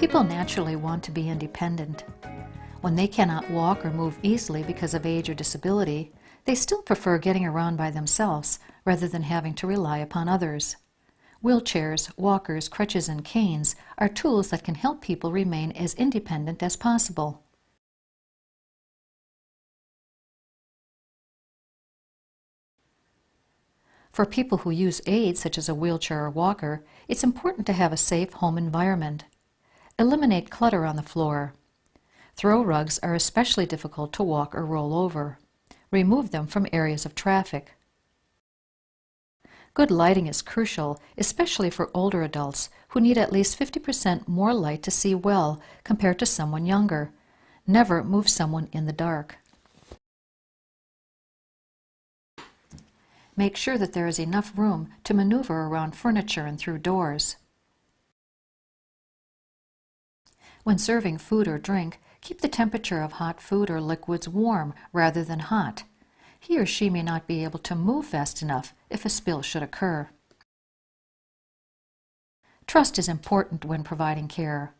People naturally want to be independent. When they cannot walk or move easily because of age or disability, they still prefer getting around by themselves rather than having to rely upon others. Wheelchairs, walkers, crutches, and canes are tools that can help people remain as independent as possible. For people who use aids such as a wheelchair or walker, it's important to have a safe home environment. Eliminate clutter on the floor. Throw rugs are especially difficult to walk or roll over. Remove them from areas of traffic. Good lighting is crucial, especially for older adults who need at least 50% more light to see well compared to someone younger. Never move someone in the dark. Make sure that there is enough room to maneuver around furniture and through doors. When serving food or drink, keep the temperature of hot food or liquids warm rather than hot. He or she may not be able to move fast enough if a spill should occur. Trust is important when providing care.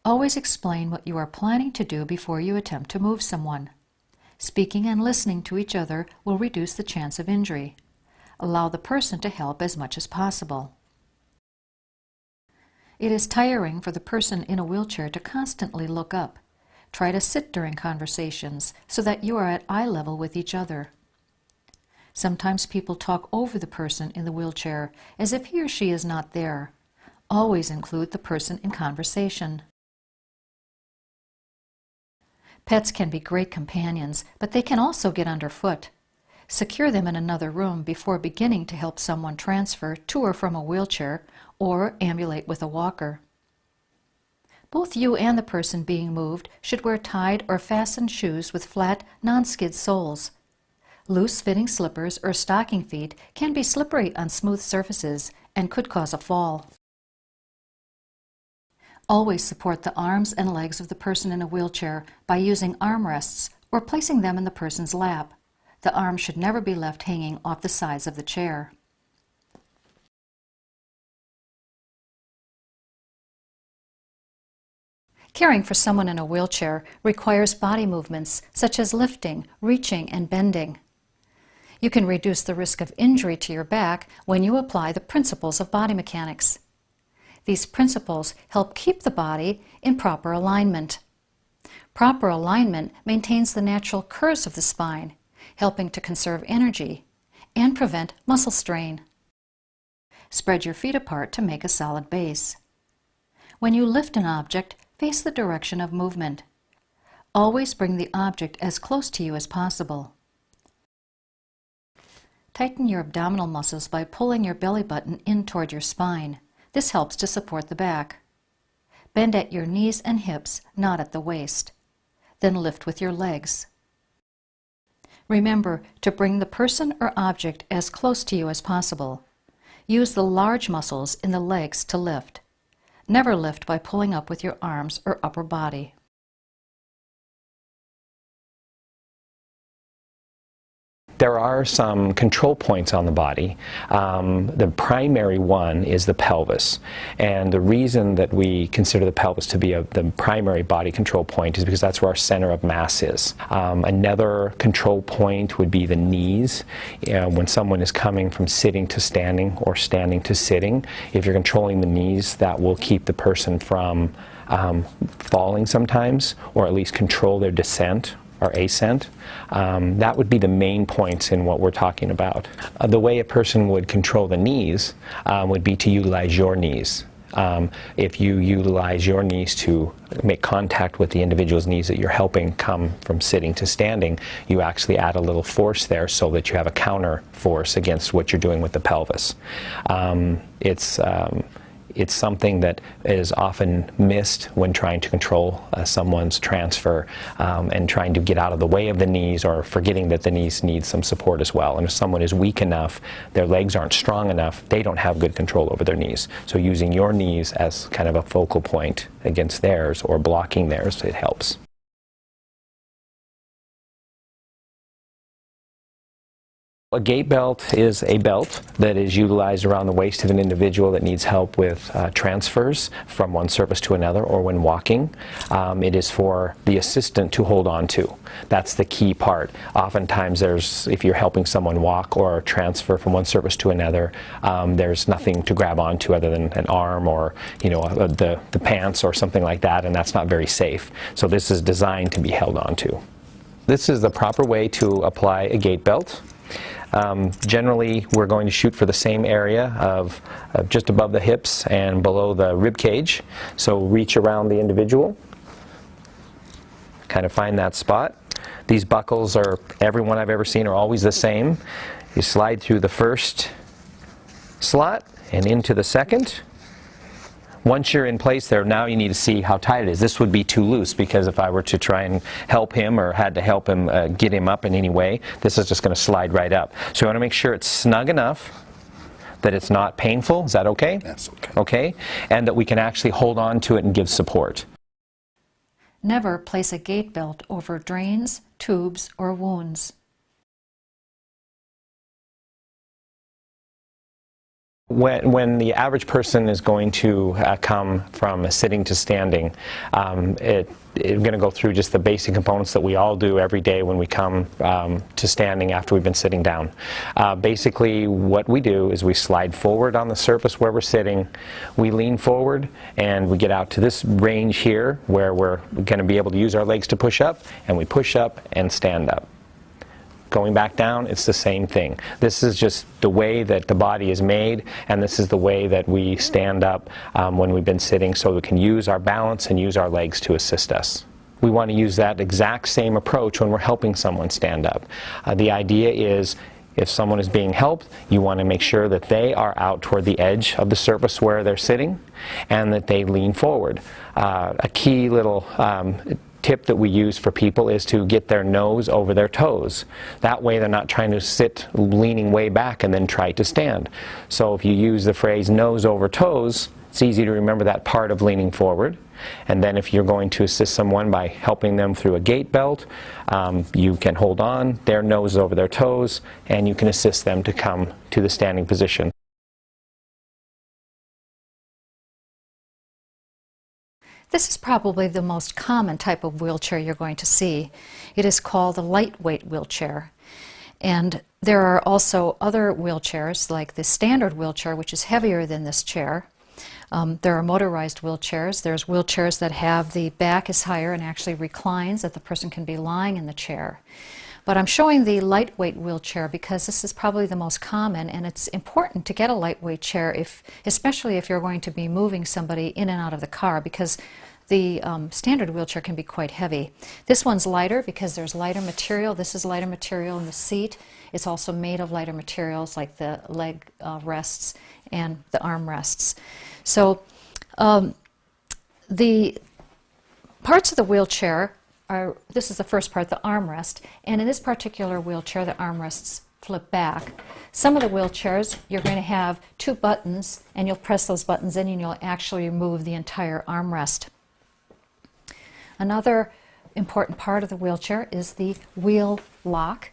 Always explain what you are planning to do before you attempt to move someone. Speaking and listening to each other will reduce the chance of injury. Allow the person to help as much as possible. It is tiring for the person in a wheelchair to constantly look up. Try to sit during conversations so that you are at eye level with each other. Sometimes people talk over the person in the wheelchair as if he or she is not there. Always include the person in conversation. Pets can be great companions, but they can also get underfoot. Secure them in another room before beginning to help someone transfer to or from a wheelchair or ambulate with a walker. Both you and the person being moved should wear tied or fastened shoes with flat, non-skid soles. Loose-fitting slippers or stocking feet can be slippery on smooth surfaces and could cause a fall. Always support the arms and legs of the person in a wheelchair by using armrests or placing them in the person's lap. The arms should never be left hanging off the sides of the chair. Caring for someone in a wheelchair requires body movements such as lifting, reaching, and bending. You can reduce the risk of injury to your back when you apply the principles of body mechanics. These principles help keep the body in proper alignment. Proper alignment maintains the natural curves of the spine, helping to conserve energy and prevent muscle strain. Spread your feet apart to make a solid base. When you lift an object, face the direction of movement. Always bring the object as close to you as possible. Tighten your abdominal muscles by pulling your belly button in toward your spine. This helps to support the back. Bend at your knees and hips, not at the waist. Then lift with your legs. Remember to bring the person or object as close to you as possible. Use the large muscles in the legs to lift. Never lift by pulling up with your arms or upper body. There are some control points on the body. The primary one is the pelvis. And the reason that we consider the pelvis to be the primary body control point is because that's where our center of mass is. Another control point would be the knees. When someone is coming from sitting to standing or standing to sitting, if you're controlling the knees, that will keep the person from falling sometimes, or at least control their descent or ascent. That would be the main points in what we're talking about. The way a person would control the knees would be to utilize your knees. If you utilize your knees to make contact with the individual's knees that you're helping come from sitting to standing, you actually add a little force there so that you have a counter force against what you're doing with the pelvis. It's something that is often missed when trying to control someone's transfer and trying to get out of the way of the knees, or forgetting that the knees need some support as well. And if someone is weak enough, their legs aren't strong enough, they don't have good control over their knees. So using your knees as kind of a focal point against theirs or blocking theirs, it helps. A gait belt is a belt that is utilized around the waist of an individual that needs help with transfers from one surface to another or when walking. It is for the assistant to hold on to. That's the key part. Oftentimes if you're helping someone walk or transfer from one surface to another, there's nothing to grab onto other than an arm or the pants or something like that, and that's not very safe. So this is designed to be held onto. This is the proper way to apply a gait belt. Generally, we're going to shoot for the same area of just above the hips and below the rib cage. So reach around the individual, kind of find that spot. These buckles every one I've ever seen are always the same. You slide through the first slot and into the second. Once you're in place there, now you need to see how tight it is. This would be too loose, because if I were to try and help him or had to help him get him up in any way, this is just going to slide right up. So you want to make sure it's snug enough that it's not painful. Is that okay? That's okay. Okay? And that we can actually hold on to it and give support. Never place a gait belt over drains, tubes, or wounds. When the average person is going to come from sitting to standing, it's going to go through just the basic components that we all do every day when we come to standing after we've been sitting down. Basically, what we do is we slide forward on the surface where we're sitting, we lean forward, and we get out to this range here where we're going to be able to use our legs to push up, and we push up and stand up. Going back down, it's the same thing. This is just the way that the body is made, and this is the way that we stand up when we've been sitting, so we can use our balance and use our legs to assist us. We want to use that exact same approach when we're helping someone stand up. The idea is, if someone is being helped, you want to make sure that they are out toward the edge of the surface where they're sitting, and that they lean forward. A key little tip that we use for people is to get their nose over their toes. That way they're not trying to sit leaning way back and then try to stand. So if you use the phrase nose over toes, it's easy to remember that part of leaning forward. And then if you're going to assist someone by helping them through a gait belt, you can hold on, their nose over their toes, and you can assist them to come to the standing position. This is probably the most common type of wheelchair you're going to see. It is called a lightweight wheelchair. And there are also other wheelchairs, like the standard wheelchair, which is heavier than this chair. There are motorized wheelchairs. There's wheelchairs that have the back is higher and actually reclines, that the person can be lying in the chair. But I'm showing the lightweight wheelchair because this is probably the most common, and it's important to get a lightweight chair, especially if you're going to be moving somebody in and out of the car, because the standard wheelchair can be quite heavy. This one's lighter because there's lighter material. This is lighter material in the seat. It's also made of lighter materials like the leg rests and the arm rests. So the parts of the wheelchair this is the first part, the armrest, and in this particular wheelchair the armrests flip back. Some of the wheelchairs you're going to have two buttons, and you'll press those buttons in and you'll actually remove the entire armrest. Another important part of the wheelchair is the wheel lock,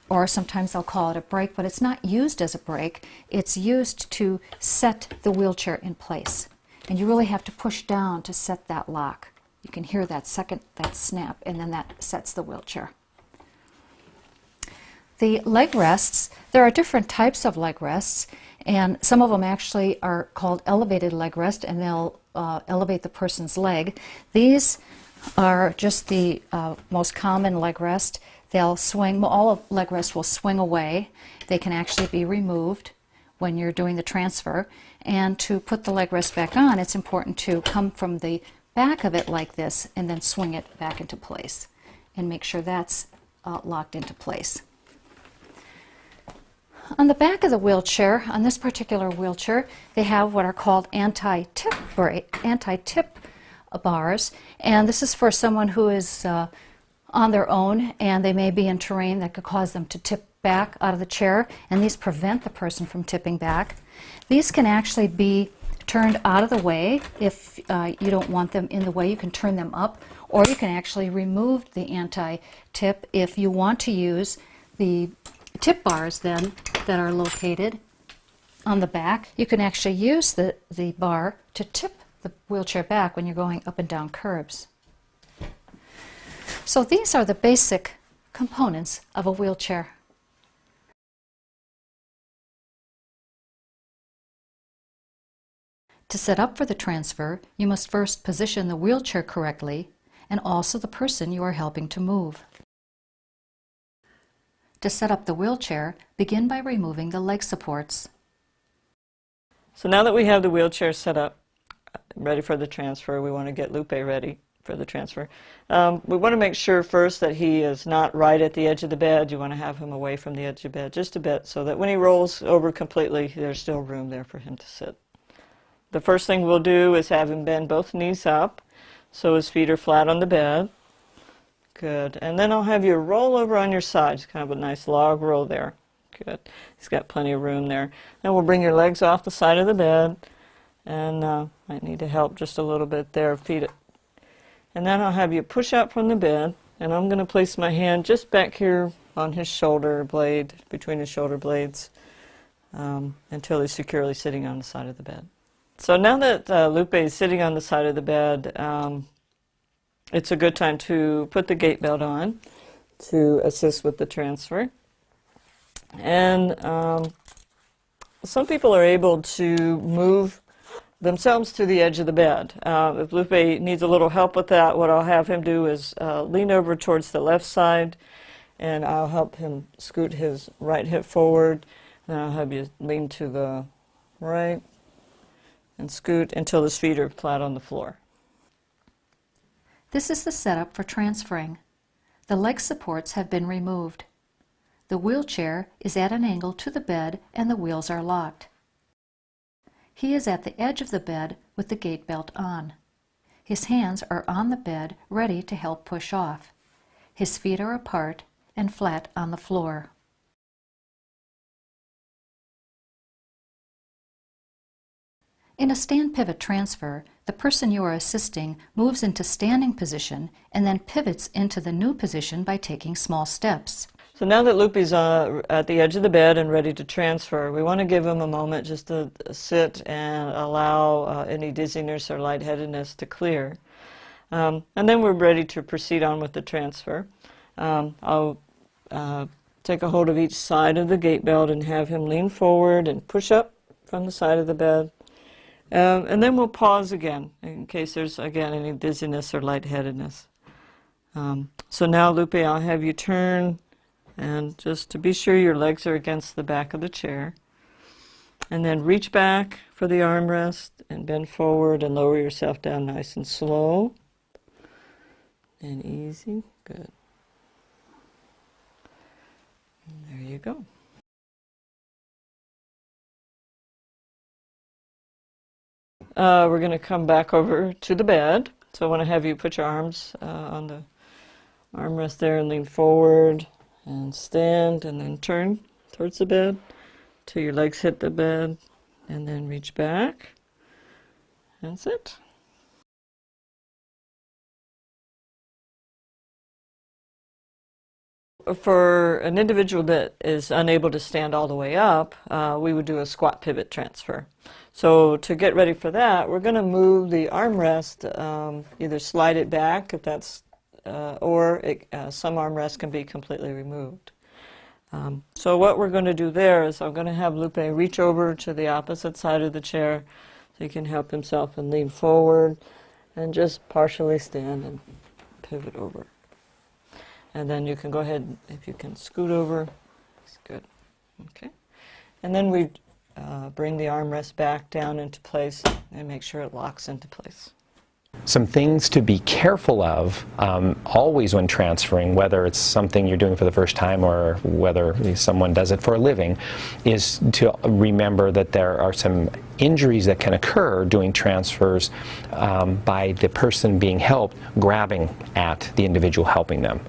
or sometimes they'll call it a brake, but it's not used as a brake. It's used to set the wheelchair in place, and you really have to push down to set that lock. You can hear that that snap, and then that sets the wheelchair. The leg rests, there are different types of leg rests, and some of them actually are called elevated leg rest, and they'll elevate the person's leg. These are just the most common leg rest. They'll swing, all of leg rests will swing away. They can actually be removed when you're doing the transfer. And to put the leg rest back on, it's important to come from the back of it like this and then swing it back into place and make sure that's locked into place. On the back of the wheelchair, on this particular wheelchair, they have what are called anti-tip bars, and this is for someone who is on their own and they may be in terrain that could cause them to tip back out of the chair, and these prevent the person from tipping back. These can actually be turned out of the way. If you don't want them in the way, you can turn them up, or you can actually remove the anti-tip if you want to use the tip bars then that are located on the back. You can actually use the bar to tip the wheelchair back when you're going up and down curbs. So these are the basic components of a wheelchair. To set up for the transfer, you must first position the wheelchair correctly and also the person you are helping to move. To set up the wheelchair, begin by removing the leg supports. So now that we have the wheelchair set up, ready for the transfer, we want to get Lupe ready for the transfer. We want to make sure first that he is not right at the edge of the bed. You want to have him away from the edge of the bed just a bit so that when he rolls over completely, there's still room there for him to sit. The first thing we'll do is have him bend both knees up so his feet are flat on the bed. Good. And then I'll have you roll over on your side. It's kind of a nice log roll there. Good. He's got plenty of room there. Then we'll bring your legs off the side of the bed. And might need to help just a little bit there. Feet. And then I'll have you push out from the bed. And I'm going to place my hand just back here on his shoulder blade, between his shoulder blades, until he's securely sitting on the side of the bed. So now that Lupe is sitting on the side of the bed, it's a good time to put the gait belt on to assist with the transfer. And some people are able to move themselves to the edge of the bed. If Lupe needs a little help with that, what I'll have him do is lean over towards the left side, and I'll help him scoot his right hip forward. And I'll have you lean to the right and scoot until his feet are flat on the floor. This is the setup for transferring. The leg supports have been removed. The wheelchair is at an angle to the bed and the wheels are locked. He is at the edge of the bed with the gait belt on. His hands are on the bed ready to help push off. His feet are apart and flat on the floor. In a stand pivot transfer, the person you are assisting moves into standing position and then pivots into the new position by taking small steps. So now that Lupe's at the edge of the bed and ready to transfer, we want to give him a moment just to sit and allow any dizziness or lightheadedness to clear. And then we're ready to proceed on with the transfer. I'll take a hold of each side of the gait belt and have him lean forward and push up from the side of the bed. And then we'll pause again in case there's, again, any dizziness or lightheadedness. So now, Lupe, I'll have you turn, and just to be sure your legs are against the back of the chair. And then reach back for the armrest and bend forward and lower yourself down nice and slow and easy. Good. And there you go. We're going to come back over to the bed. So I want to have you put your arms on the armrest there and lean forward and stand and then turn towards the bed till your legs hit the bed and then reach back and sit. For an individual that is unable to stand all the way up, we would do a squat pivot transfer. So to get ready for that, we're going to move the armrest, either slide it back if that's, or some armrests can be completely removed. So what we're going to do there is I'm going to have Lupe reach over to the opposite side of the chair so he can help himself and lean forward and just partially stand and pivot over. And then you can go ahead, if you can scoot over, that's good. Okay. And then we bring the armrest back down into place and make sure it locks into place. Some things to be careful of always when transferring, whether it's something you're doing for the first time or whether someone does it for a living, is to remember that there are some injuries that can occur doing transfers by the person being helped grabbing at the individual helping them.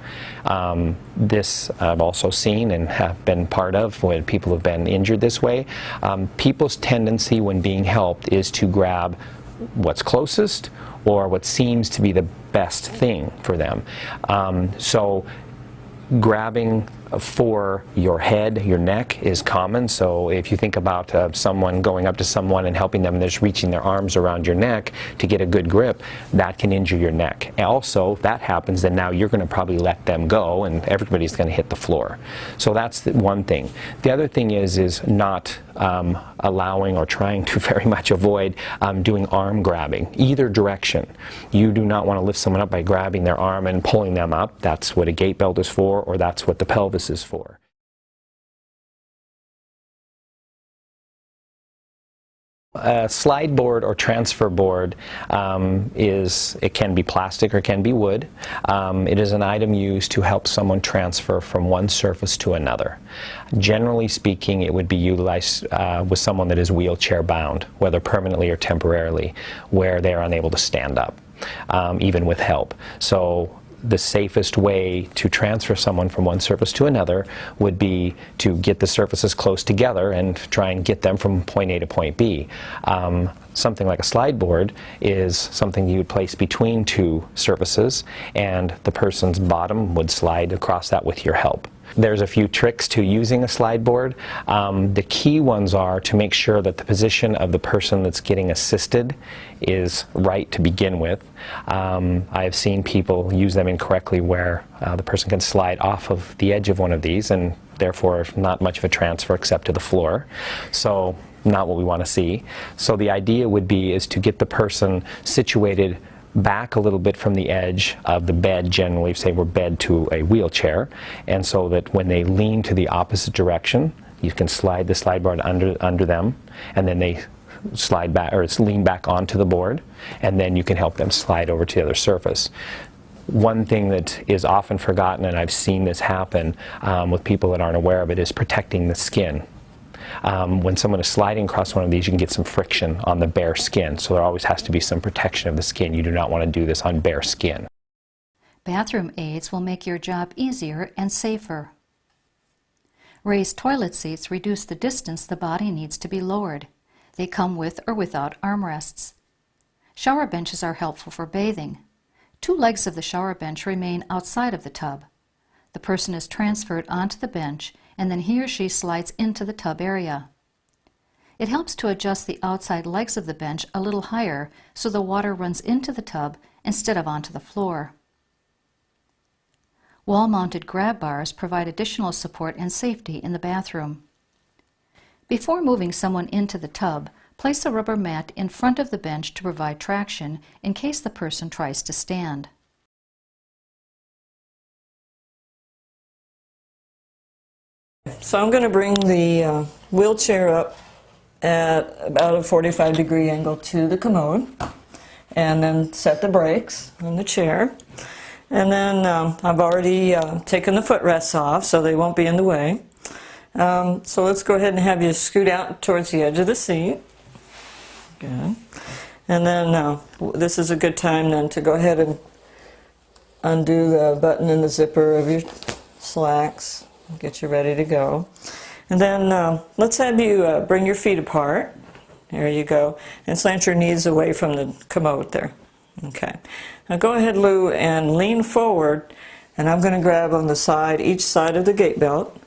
This I've also seen and have been part of when people have been injured this way. People's tendency when being helped is to grab what's closest or what seems to be the best thing for them. So grabbing for your head, your neck is common. So if you think about someone going up to someone and helping them and just reaching their arms around your neck to get a good grip, that can injure your neck. And also, if that happens, then now you're going to probably let them go and everybody's going to hit the floor. So that's the one thing. The other thing is not allowing or trying to very much avoid doing arm grabbing, either direction. You do not want to lift someone up by grabbing their arm and pulling them up. That's what a gait belt is for, or that's what the pelvis is for. A slide board or transfer board it can be plastic or can be wood. It is an item used to help someone transfer from one surface to another. Generally speaking, it would be utilized with someone that is wheelchair bound, whether permanently or temporarily, where they are unable to stand up, even with help. So the safest way to transfer someone from one surface to another would be to get the surfaces close together and try and get them from point A to point B. Something like a slide board is something you would place between two surfaces, and the person's bottom would slide across that with your help. There's a few tricks to using a slide board. The key ones are to make sure that the position of the person that's getting assisted is right to begin with. I have seen people use them incorrectly where the person can slide off of the edge of one of these and therefore not much of a transfer except to the floor. So not what we want to see. So the idea would be is to get the person situated back a little bit from the edge of the bed, generally, say we're bed to a wheelchair, and so that when they lean to the opposite direction, you can slide the slide board under them, and then they slide back, or it's lean back onto the board, and then you can help them slide over to the other surface. One thing that is often forgotten, and I've seen this happen with people that aren't aware of it, is protecting the skin. When someone is sliding across one of these, you can get some friction on the bare skin, so there always has to be some protection of the skin. You do not want to do this on bare skin. Bathroom aids will make your job easier and safer. Raised toilet seats reduce the distance the body needs to be lowered. They come with or without armrests. Shower benches are helpful for bathing. Two legs of the shower bench remain outside of the tub. The person is transferred onto the bench, and then he or she slides into the tub area. It helps to adjust the outside legs of the bench a little higher so the water runs into the tub instead of onto the floor. Wall-mounted grab bars provide additional support and safety in the bathroom. Before moving someone into the tub, place a rubber mat in front of the bench to provide traction in case the person tries to stand. So I'm going to bring the wheelchair up at about a 45-degree angle to the commode, and then set the brakes on the chair. And then I've already taken the footrests off so they won't be in the way. So let's go ahead and have you scoot out towards the edge of the seat. Good. And then this is a good time then to go ahead and undo the button and the zipper of your slacks. Get you ready to go. And then let's have you bring your feet apart. There you go. And slant your knees away from the commode there. Okay. Now go ahead, Lou, and lean forward. And I'm going to grab on the side, each side of the gait belt,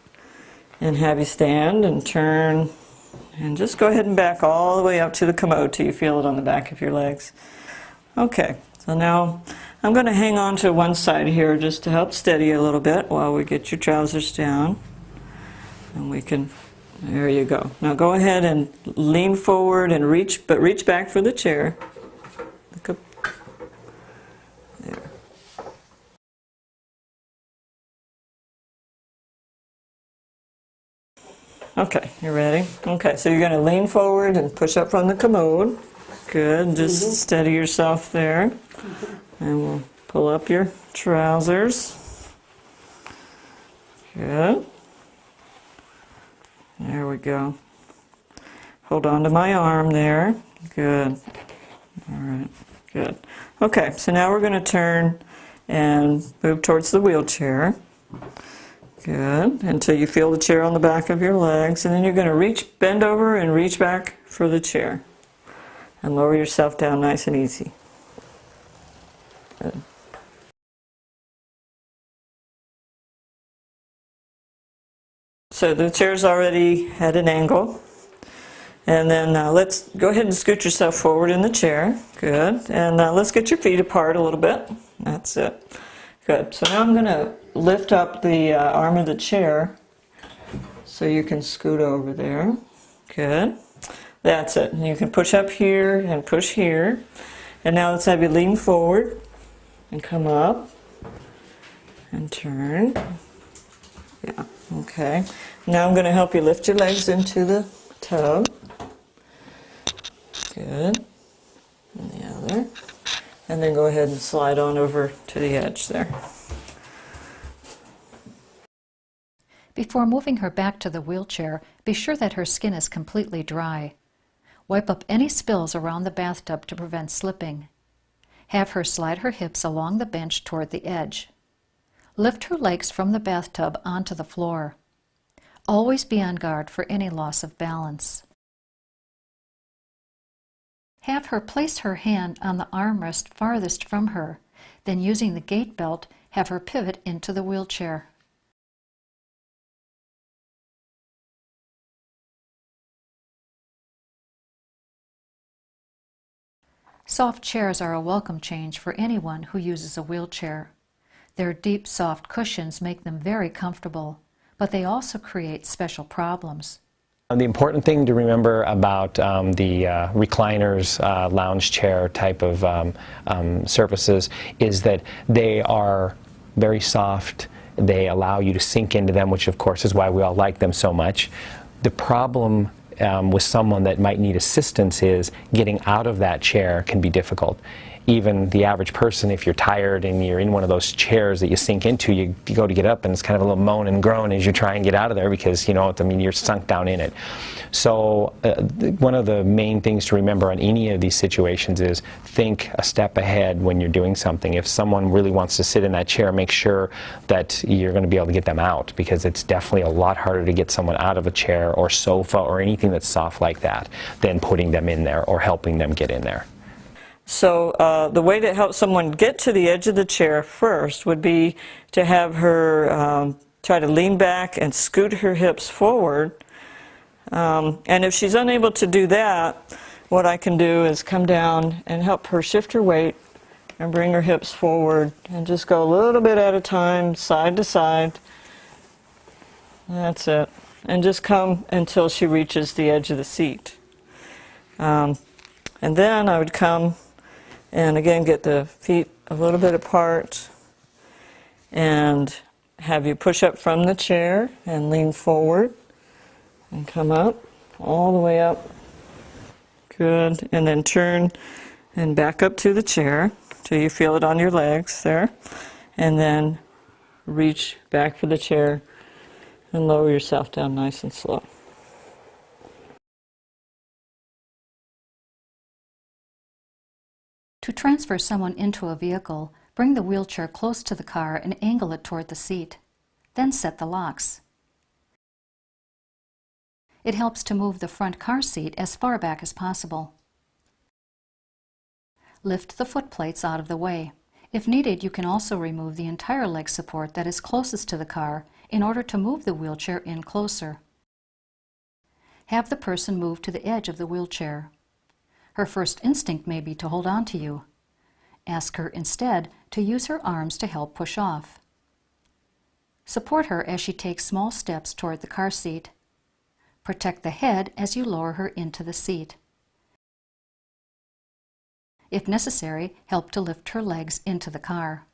and have you stand and turn. And just go ahead and back all the way up to the commode till you feel it on the back of your legs. Okay. So now I'm going to hang on to one side here just to help steady you a little bit while we get your trousers down. And we can, there you go. Now go ahead and lean forward and reach, but reach back for the chair. Look up. There. Okay, you ready? Okay, so you're going to lean forward and push up from the commode. Good, just steady yourself there. And we'll pull up your trousers. Good. There we go. Hold on to my arm there. Good. All right. Good. Okay, so now we're going to turn and move towards the wheelchair. Good. Until you feel the chair on the back of your legs. And then you're going to bend over and reach back for the chair. And lower yourself down nice and easy. Good. so the chair's already at an angle. And then let's go ahead and scoot yourself forward in the chair. Good. And let's get your feet apart a little bit. That's it. Good. So now I'm going to lift up the arm of the chair so you can scoot over there. Good. That's it. And you can push up here and push here. And now let's have you lean forward and come up and turn. Yeah. Okay. Now I'm going to help you lift your legs into the tub. Good. And the other. And then go ahead and slide on over to the edge there. Before moving her back to the wheelchair, be sure that her skin is completely dry. Wipe up any spills around the bathtub to prevent slipping. Have her slide her hips along the bench toward the edge. Lift her legs from the bathtub onto the floor. Always be on guard for any loss of balance. Have her place her hand on the armrest farthest from her. Then, using the gait belt, have her pivot into the wheelchair. Soft chairs are a welcome change for anyone who uses a wheelchair. Their deep, soft cushions make them very comfortable, but they also create special problems. The important thing to remember about the recliners, lounge chair type of surfaces is that they are very soft. They allow you to sink into them, which of course is why we all like them so much. The problem with someone that might need assistance is getting out of that chair can be difficult. Even the average person, if you're tired and you're in one of those chairs that you sink into, you go to get up and it's kind of a little moan and groan as you try and get out of there because, you know, I mean, you're sunk down in it. So one of the main things to remember on any of these situations is think a step ahead when you're doing something. If someone really wants to sit in that chair, make sure that you're going to be able to get them out, because it's definitely a lot harder to get someone out of a chair or sofa or anything that's soft like that than putting them in there or helping them get in there. So the way to help someone get to the edge of the chair first would be to have her try to lean back and scoot her hips forward. And if she's unable to do that, what I can do is come down and help her shift her weight and bring her hips forward and just go a little bit at a time, side to side. That's it. And just come until she reaches the edge of the seat. And then I would come and again get the feet a little bit apart and have you push up from the chair and lean forward and come up, all the way up. Good. And then turn and back up to the chair till you feel it on your legs there. And then reach back for the chair and lower yourself down nice and slow. To transfer someone into a vehicle, bring the wheelchair close to the car and angle it toward the seat. Then set the locks. It helps to move the front car seat as far back as possible. Lift the foot plates out of the way. If needed, you can also remove the entire leg support that is closest to the car in order to move the wheelchair in closer. Have the person move to the edge of the wheelchair. Her first instinct may be to hold on to you. Ask her instead to use her arms to help push off. Support her as she takes small steps toward the car seat. Protect the head as you lower her into the seat. If necessary, help to lift her legs into the car.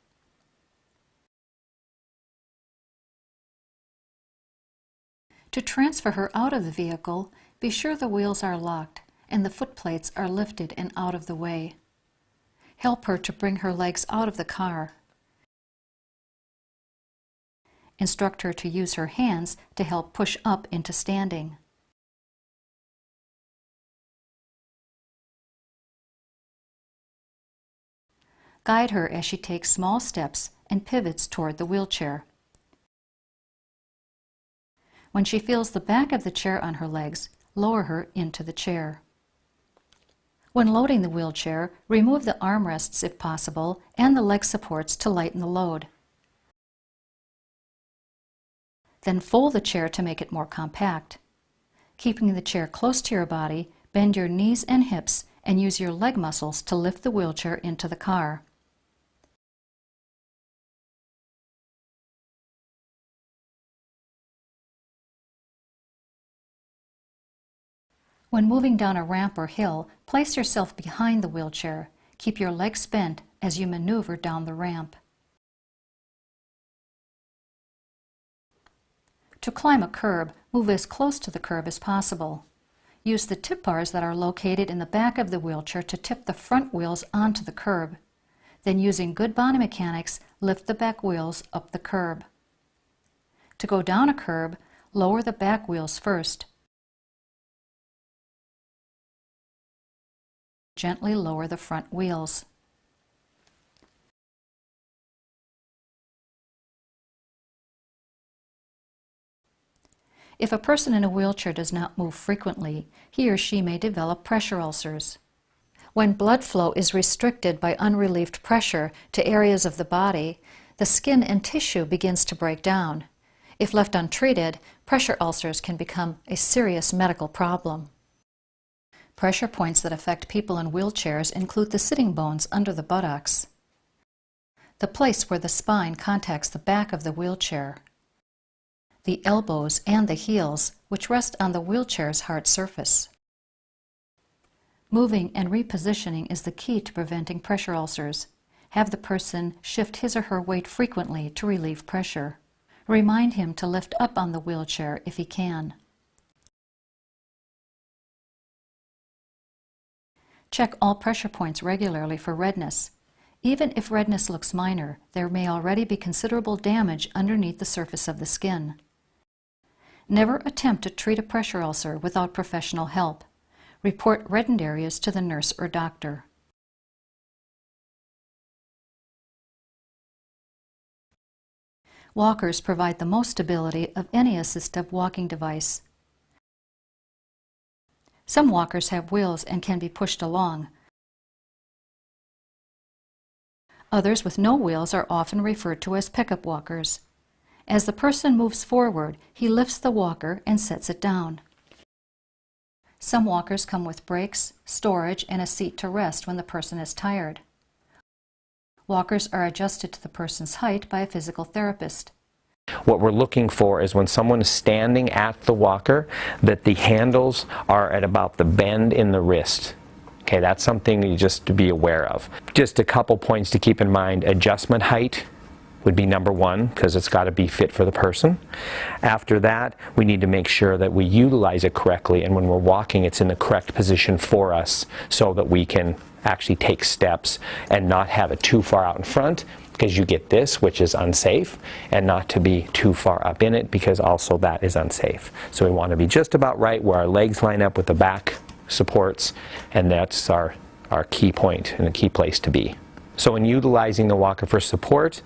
To transfer her out of the vehicle, be sure the wheels are locked and the foot plates are lifted and out of the way. Help her to bring her legs out of the car. Instruct her to use her hands to help push up into standing. Guide her as she takes small steps and pivots toward the wheelchair. When she feels the back of the chair on her legs, lower her into the chair. When loading the wheelchair, remove the armrests if possible and the leg supports to lighten the load. Then fold the chair to make it more compact. Keeping the chair close to your body, bend your knees and hips and use your leg muscles to lift the wheelchair into the car. When moving down a ramp or hill, place yourself behind the wheelchair. Keep your legs bent as you maneuver down the ramp. To climb a curb, move as close to the curb as possible. Use the tip bars that are located in the back of the wheelchair to tip the front wheels onto the curb. Then, using good body mechanics, lift the back wheels up the curb. To go down a curb, lower the back wheels first. Gently lower the front wheels. If a person in a wheelchair does not move frequently, he or she may develop pressure ulcers. When blood flow is restricted by unrelieved pressure to areas of the body, the skin and tissue begins to break down. If left untreated, pressure ulcers can become a serious medical problem. Pressure points that affect people in wheelchairs include the sitting bones under the buttocks, the place where the spine contacts the back of the wheelchair, the elbows and the heels, which rest on the wheelchair's hard surface. Moving and repositioning is the key to preventing pressure ulcers. Have the person shift his or her weight frequently to relieve pressure. Remind him to lift up on the wheelchair if he can. Check all pressure points regularly for redness. Even if redness looks minor, there may already be considerable damage underneath the surface of the skin. Never attempt to treat a pressure ulcer without professional help. Report reddened areas to the nurse or doctor. Walkers provide the most stability of any assistive walking device. Some walkers have wheels and can be pushed along. Others with no wheels are often referred to as pickup walkers. As the person moves forward, he lifts the walker and sets it down. Some walkers come with brakes, storage, and a seat to rest when the person is tired. Walkers are adjusted to the person's height by a physical therapist. What we're looking for is when someone is standing at the walker, that the handles are at about the bend in the wrist. Okay, that's something you just to be aware of. Just a couple points to keep in mind. Adjustment height would be number one, because it's got to be fit for the person. After that, we need to make sure that we utilize it correctly, and when we're walking, it's in the correct position for us so that we can actually take steps and not have it too far out in front, because you get this, which is unsafe, and not to be too far up in it, because also that is unsafe. So we want to be just about right where our legs line up with the back supports, and that's our key point and a key place to be. So in utilizing the walker for support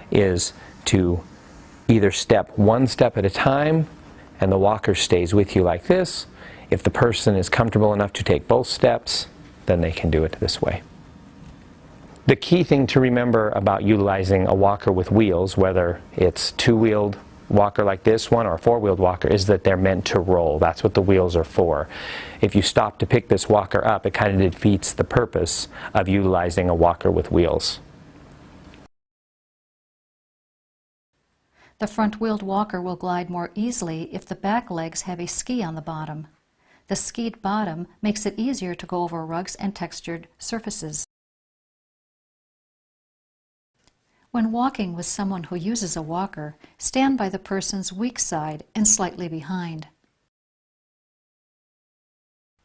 is to either step one step at a time, and the walker stays with you like this. If the person is comfortable enough to take both steps, then they can do it this way. The key thing to remember about utilizing a walker with wheels, whether it's two-wheeled walker like this one or a four-wheeled walker, is that they're meant to roll. That's what the wheels are for. If you stop to pick this walker up, it kind of defeats the purpose of utilizing a walker with wheels. The front-wheeled walker will glide more easily if the back legs have a ski on the bottom. The skied bottom makes it easier to go over rugs and textured surfaces. When walking with someone who uses a walker, stand by the person's weak side and slightly behind.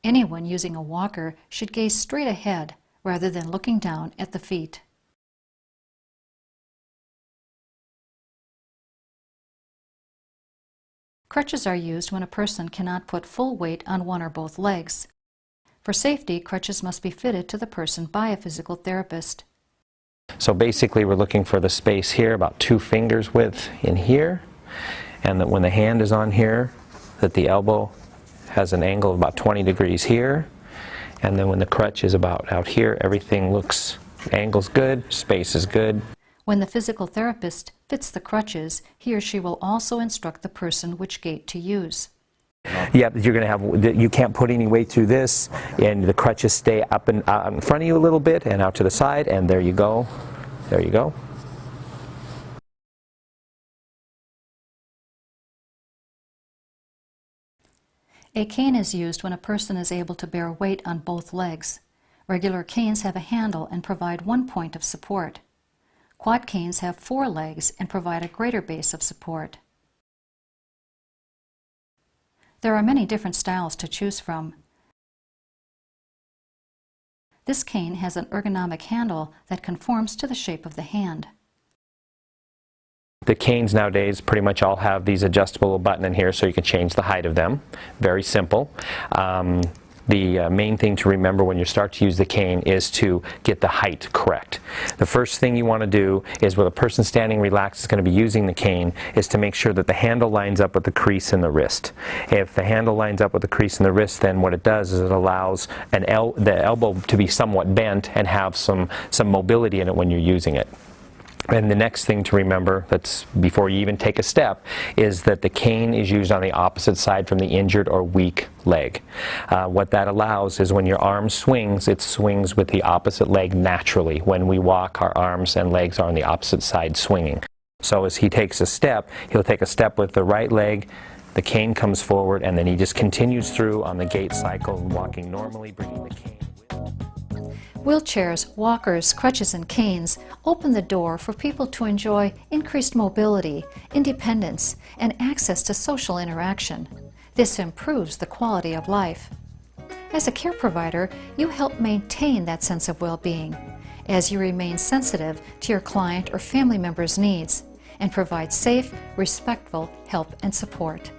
Anyone using a walker should gaze straight ahead rather than looking down at the feet. Crutches are used when a person cannot put full weight on one or both legs. For safety, crutches must be fitted to the person by a physical therapist. So basically we're looking for the space here, about 2 fingers width in here, and that when the hand is on here, that the elbow has an angle of about 20 degrees here, and then when the crutch is about out here, everything looks, angle's good, space is good. When the physical therapist fits the crutches, he or she will also instruct the person which gait to use. Yeah, you're going to have, you can't put any weight through this, and the crutches stay up and out in front of you a little bit and out to the side, and there you go. There you go. A cane is used when a person is able to bear weight on both legs. Regular canes have a handle and provide one point of support. Quad canes have 4 legs and provide a greater base of support. There are many different styles to choose from. This cane has an ergonomic handle that conforms to the shape of the hand. The canes nowadays pretty much all have these adjustable button in here so you can change the height of them. Very simple. The main thing to remember when you start to use the cane is to get the height correct. The first thing you want to do is, with a person standing relaxed is going to be using the cane, is to make sure that the handle lines up with the crease in the wrist. If the handle lines up with the crease in the wrist, then what it does is it allows the elbow to be somewhat bent and have some mobility in it when you're using it. And the next thing to remember, that's before you even take a step, is that the cane is used on the opposite side from the injured or weak leg. What that allows is when your arm swings, it swings with the opposite leg naturally. When we walk, our arms and legs are on the opposite side swinging. So as he takes a step, he'll take a step with the right leg, the cane comes forward, and then he just continues through on the gait cycle, walking normally, bringing the cane with. Wheelchairs, walkers, crutches, and canes open the door for people to enjoy increased mobility, independence, and access to social interaction. This improves the quality of life. As a care provider, you help maintain that sense of well-being as you remain sensitive to your client or family member's needs and provide safe, respectful help and support.